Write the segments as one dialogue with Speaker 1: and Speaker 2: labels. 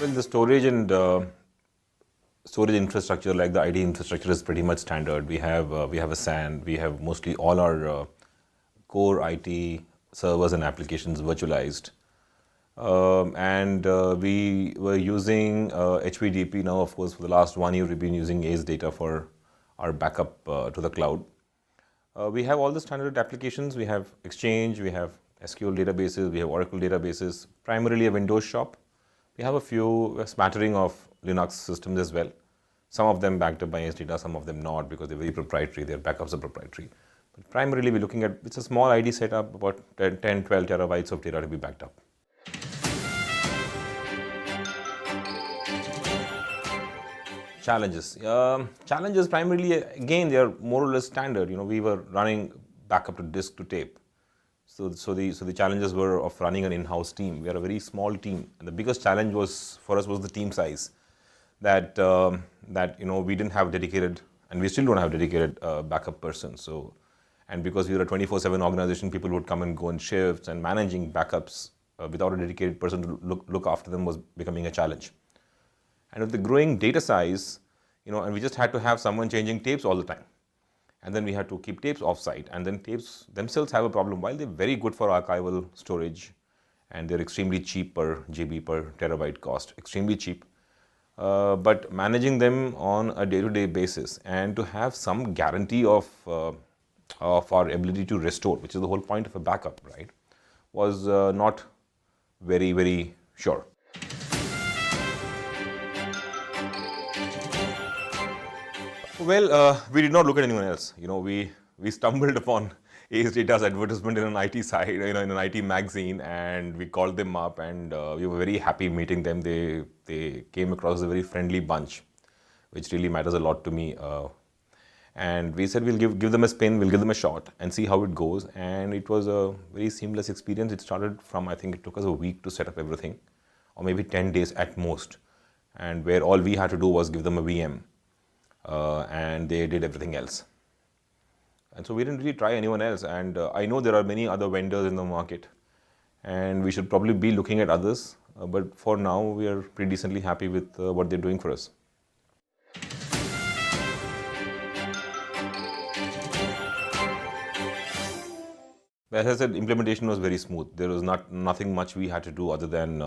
Speaker 1: Well, the storage and storage infrastructure, like the IT infrastructure, is pretty much standard. We have a SAN. We have mostly all our core IT servers and applications virtualized. We were using HPDP now. Of course, for the last 1 year, we've been using ACE data for our backup to the cloud. We have all the standard applications. We have Exchange, we have SQL databases, we have Oracle databases, primarily a Windows shop. We have a smattering of Linux systems as well. Some of them backed up by ACE data, some of them not, because they're very proprietary, their backups are proprietary. But primarily we're looking at, it's a small ID setup, about 10, 12 terabytes of data to be backed up. Challenges. Challenges primarily, again, they are more or less standard. We were running backup to disk to tape. So the challenges were of running an in-house team. We are a very small team, and the biggest challenge for us was the team size. That we didn't have dedicated, and we still don't have dedicated backup person. And because we were a 24/7 organization, people would come and go in shifts, and managing backups without a dedicated person to look after them was becoming a challenge. And with the growing data size, and we just had to have someone changing tapes all the time. And then we had to keep tapes offsite, and then tapes themselves have a problem. While they're very good for archival storage, and they're extremely cheap per GB, per terabyte cost, extremely cheap. But managing them on a day-to-day basis and to have some guarantee of our ability to restore, which is the whole point of a backup, right, was not very, very sure. Well, we did not look at anyone else. We stumbled upon ACE Data's advertisement in an IT site, in an IT magazine, and we called them up, and we were very happy meeting them. They came across as a very friendly bunch, which really matters a lot to me. And we said we'll give them a spin, we'll give them a shot, and see how it goes. And it was a very seamless experience. It started from, I think it took us a week to set up everything, or maybe 10 days at most, and where all we had to do was give them a VM. And they did everything else. And so we didn't really try anyone else. And I know there are many other vendors in the market, and we should probably be looking at others. But for now, we are pretty decently happy with what they're doing for us. As I said, implementation was very smooth. There was nothing much we had to do other than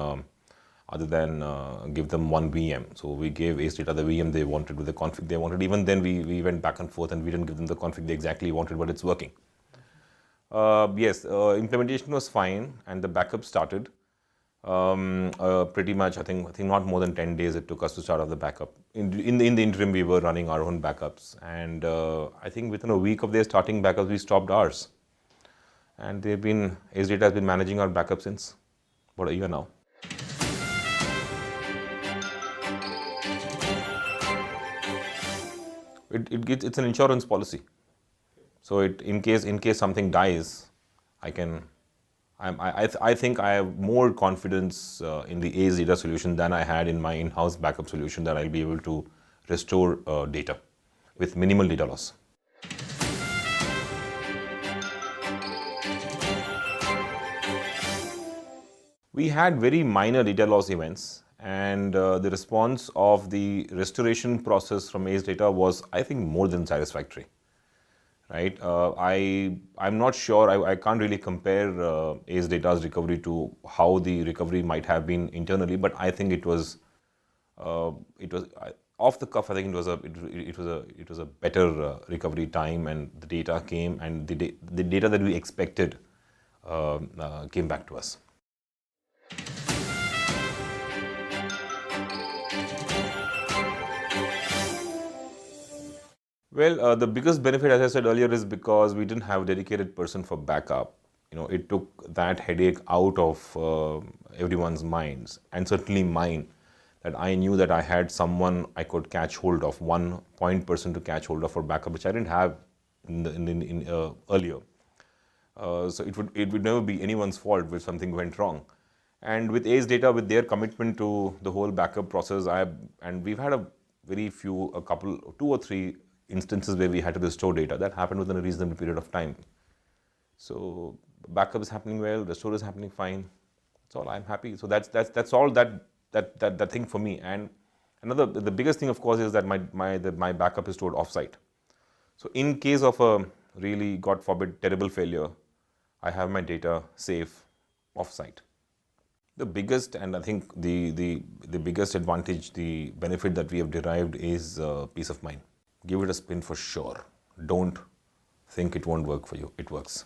Speaker 1: give them one VM. So we gave ACE Data the VM they wanted with the config they wanted. Even then we went back and forth, and we didn't give them the config they exactly wanted, but it's working. Yes, implementation was fine, and the backup started. Pretty much, I think not more than 10 days it took us to start off the backup. In the interim, we were running our own backups, and I think within a week of their starting backups, we stopped ours. And ACE Data has been managing our backup since about a year now. It's an insurance policy. So in case something dies, I think I have more confidence in the ACE Data solution than I had in my in-house backup solution, that I'll be able to restore data with minimal data loss. We had very minor data loss events, and the response of the restoration process from ACE Data was, I think, more than satisfactory. Right? I'm not sure. I can't really compare ACE Data's recovery to how the recovery might have been internally, but I think it was off the cuff. I think it was a better recovery time, and the data came, and the data that we expected came back to us. Well, the biggest benefit, as I said earlier, is because we didn't have a dedicated person for backup. It took that headache out of everyone's minds, and certainly mine, that I knew that I had someone I could catch hold of, one point person to catch hold of for backup, which I didn't have earlier. So it would never be anyone's fault if something went wrong. And with ACE Data, with their commitment to the whole backup process, and we've had a couple, 2 or 3 instances where we had to restore data. That happened within a reasonable period of time. So backup is happening well, restore is happening fine. That's all. I'm happy. So that's all that that thing for me. And the biggest thing, of course, is that my backup is stored offsite. So in case of a really, God forbid, terrible failure, I have my data safe offsite. The biggest, and I think the biggest advantage, the benefit that we have derived is peace of mind. Give it a spin for sure. Don't think it won't work for you. It works.